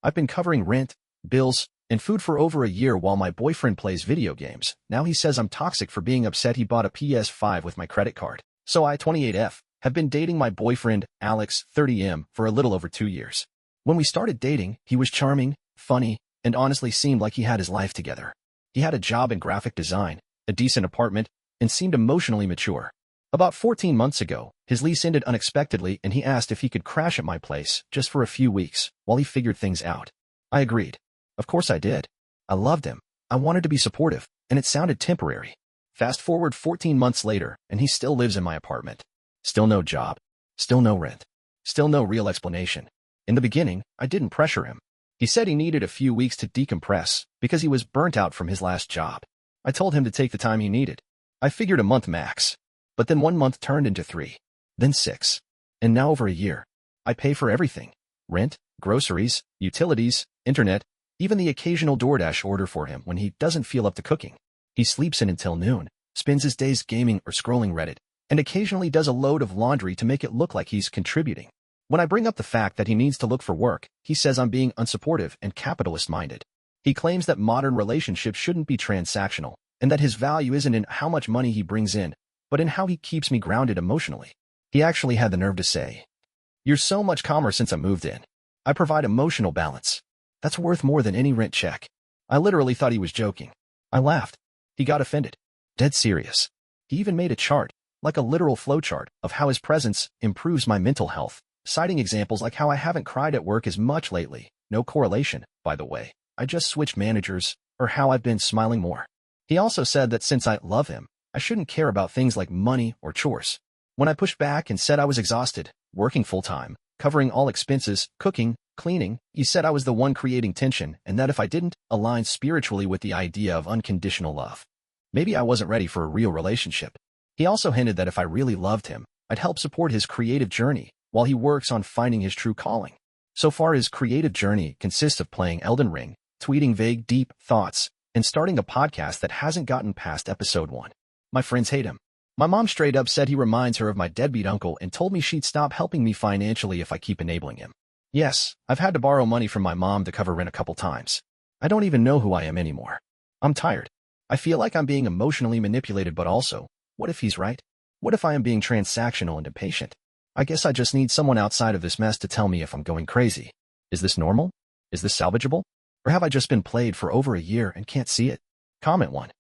I've been covering rent, bills, and food for over a year while my boyfriend plays video games. Now he says I'm toxic for being upset he bought a PS5 with my credit card. So I, 28F, have been dating my boyfriend, Alex, 30M, for a little over 2 years. When we started dating, he was charming, funny, and honestly seemed like he had his life together. He had a job in graphic design, a decent apartment, and seemed emotionally mature. About 14 months ago, his lease ended unexpectedly and he asked if he could crash at my place just for a few weeks while he figured things out. I agreed. Of course I did. I loved him. I wanted to be supportive, and it sounded temporary. Fast forward 14 months later, and he still lives in my apartment. Still no job. Still no rent. Still no real explanation. In the beginning, I didn't pressure him. He said he needed a few weeks to decompress because he was burnt out from his last job. I told him to take the time he needed. I figured a month max. But then 1 month turned into 3. Then 6. And now over a year. I pay for everything. Rent, groceries, utilities, internet, even the occasional DoorDash order for him when he doesn't feel up to cooking. He sleeps in until noon, spends his days gaming or scrolling Reddit, and occasionally does a load of laundry to make it look like he's contributing. When I bring up the fact that he needs to look for work, he says I'm being unsupportive and capitalist-minded. He claims that modern relationships shouldn't be transactional, and that his value isn't in how much money he brings in, but in how he keeps me grounded emotionally. He actually had the nerve to say, "You're so much calmer since I moved in. I provide emotional balance. That's worth more than any rent check." I literally thought he was joking. I laughed. He got offended. Dead serious. He even made a chart, like a literal flowchart, of how his presence improves my mental health, citing examples like how I haven't cried at work as much lately. No correlation, by the way. I just switched managers, or how I've been smiling more. He also said that since I love him, I shouldn't care about things like money or chores. When I pushed back and said I was exhausted, working full-time, covering all expenses, cooking, cleaning, he said I was the one creating tension and that if I didn't align spiritually with the idea of unconditional love, maybe I wasn't ready for a real relationship. He also hinted that if I really loved him, I'd help support his creative journey while he works on finding his true calling. So far, his creative journey consists of playing Elden Ring, tweeting vague, deep thoughts, and starting a podcast that hasn't gotten past episode 1. My friends hate him. My mom straight up said he reminds her of my deadbeat uncle and told me she'd stop helping me financially if I keep enabling him. Yes, I've had to borrow money from my mom to cover rent a couple times. I don't even know who I am anymore. I'm tired. I feel like I'm being emotionally manipulated, but also, what if he's right? What if I am being transactional and impatient? I guess I just need someone outside of this mess to tell me if I'm going crazy. Is this normal? Is this salvageable? Or have I just been played for over a year and can't see it? Comment 1.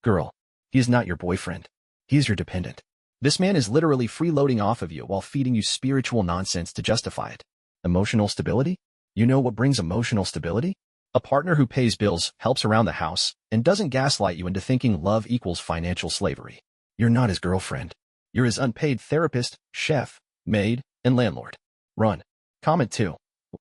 Girl, he is not your boyfriend. He is your dependent. This man is literally freeloading off of you while feeding you spiritual nonsense to justify it. Emotional stability? You know what brings emotional stability? A partner who pays bills, helps around the house, and doesn't gaslight you into thinking love equals financial slavery. You're not his girlfriend. You're his unpaid therapist, chef, maid, and landlord. Run. Comment 2.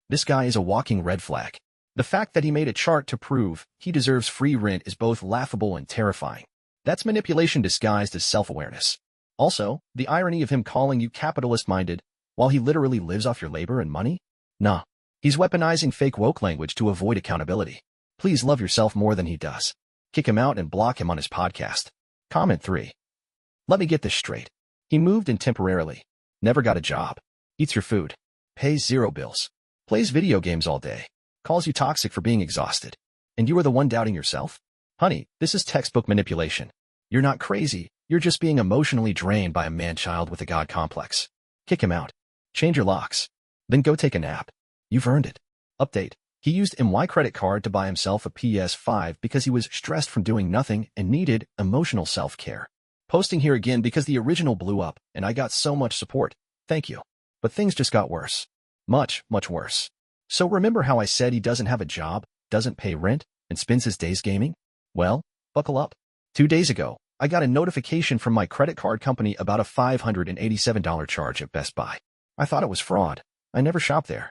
This guy is a walking red flag. The fact that he made a chart to prove he deserves free rent is both laughable and terrifying. That's manipulation disguised as self-awareness. Also, the irony of him calling you capitalist-minded while he literally lives off your labor and money? Nah. He's weaponizing fake woke language to avoid accountability. Please love yourself more than he does. Kick him out and block him on his podcast. Comment 3. Let me get this straight. He moved in temporarily. Never got a job. Eats your food. Pays 0 bills. Plays video games all day. Calls you toxic for being exhausted. And you are the one doubting yourself? Honey, this is textbook manipulation. You're not crazy. You're just being emotionally drained by a man-child with a god complex. Kick him out. Change your locks. Then go take a nap. You've earned it. Update. He used my credit card to buy himself a PS5 because he was stressed from doing nothing and needed emotional self-care. Posting here again because the original blew up and I got so much support. Thank you. But things just got worse. Much, much worse. So remember how I said he doesn't have a job, doesn't pay rent, and spends his days gaming? Well, buckle up. 2 days ago, I got a notification from my credit card company about a $587 charge at Best Buy. I thought it was fraud. I never shop there.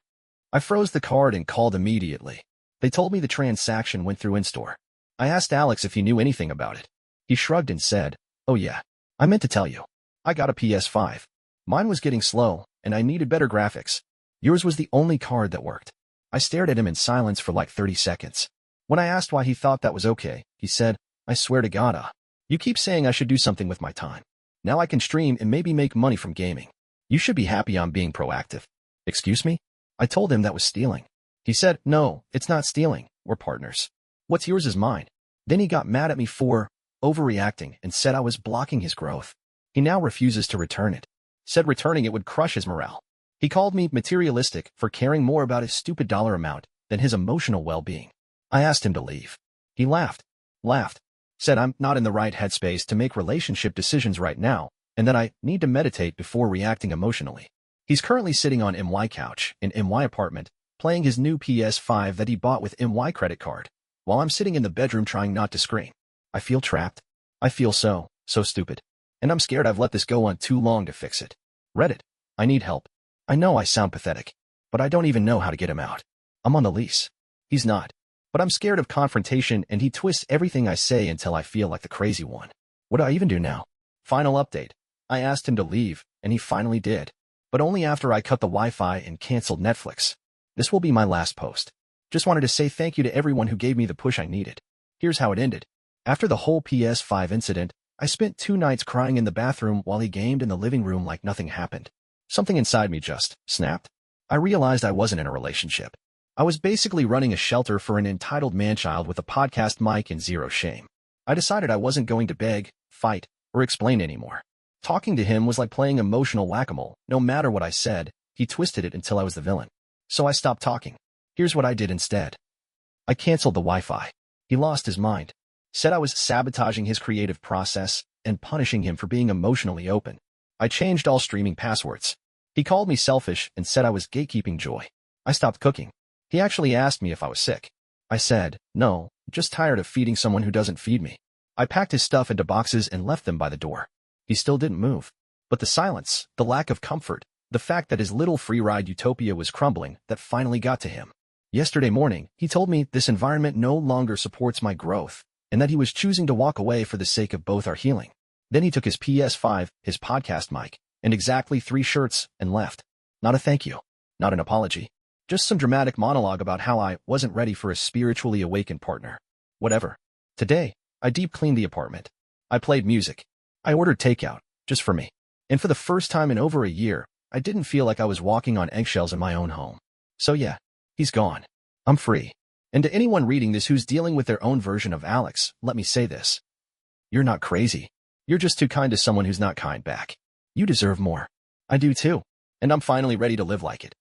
I froze the card and called immediately. They told me the transaction went through in-store. I asked Alex if he knew anything about it. He shrugged and said, "Oh yeah, I meant to tell you. I got a PS5. Mine was getting slow, and I needed better graphics. Yours was the only card that worked." I stared at him in silence for like 30 seconds. When I asked why he thought that was okay, he said, "I swear to God, you keep saying I should do something with my time. Now I can stream and maybe make money from gaming. You should be happy I'm being proactive." Excuse me? I told him that was stealing. He said, "No, it's not stealing. We're partners. What's yours is mine." Then he got mad at me for overreacting and said I was blocking his growth. He now refuses to return it. Said returning it would crush his morale. He called me materialistic for caring more about his stupid dollar amount than his emotional well-being. I asked him to leave. He laughed, said I'm not in the right headspace to make relationship decisions right now, and that I need to meditate before reacting emotionally. He's currently sitting on MY couch in MY apartment, playing his new PS5 that he bought with MY credit card, while I'm sitting in the bedroom trying not to scream. I feel trapped. I feel so stupid. And I'm scared I've let this go on too long to fix it. Reddit. I need help. I know I sound pathetic, but I don't even know how to get him out. I'm on the lease. He's not. But I'm scared of confrontation and he twists everything I say until I feel like the crazy one. What do I even do now? Final update. I asked him to leave, and he finally did. But only after I cut the Wi-Fi and canceled Netflix. This will be my last post. Just wanted to say thank you to everyone who gave me the push I needed. Here's how it ended. After the whole PS5 incident, I spent 2 nights crying in the bathroom while he gamed in the living room like nothing happened. Something inside me just snapped. I realized I wasn't in a relationship. I was basically running a shelter for an entitled man-child with a podcast mic and zero shame. I decided I wasn't going to beg, fight, or explain anymore. Talking to him was like playing emotional whack-a-mole. No matter what I said, he twisted it until I was the villain. So I stopped talking. Here's what I did instead. I canceled the Wi-Fi. He lost his mind. Said I was sabotaging his creative process and punishing him for being emotionally open. I changed all streaming passwords. He called me selfish and said I was gatekeeping joy. I stopped cooking. He actually asked me if I was sick. I said, no, just tired of feeding someone who doesn't feed me. I packed his stuff into boxes and left them by the door. He still didn't move. But the silence, the lack of comfort, the fact that his little free ride utopia was crumbling, that finally got to him. Yesterday morning, he told me this environment no longer supports my growth, and that he was choosing to walk away for the sake of both our healing. Then he took his PS5, his podcast mic, and exactly 3 shirts and left. Not a thank you. Not an apology. Just some dramatic monologue about how I wasn't ready for a spiritually awakened partner. Whatever. Today, I deep cleaned the apartment. I played music. I ordered takeout, just for me. And for the first time in over a year, I didn't feel like I was walking on eggshells in my own home. So yeah, he's gone. I'm free. And to anyone reading this who's dealing with their own version of Alex, let me say this. You're not crazy. You're just too kind to someone who's not kind back. You deserve more. I do too. And I'm finally ready to live like it.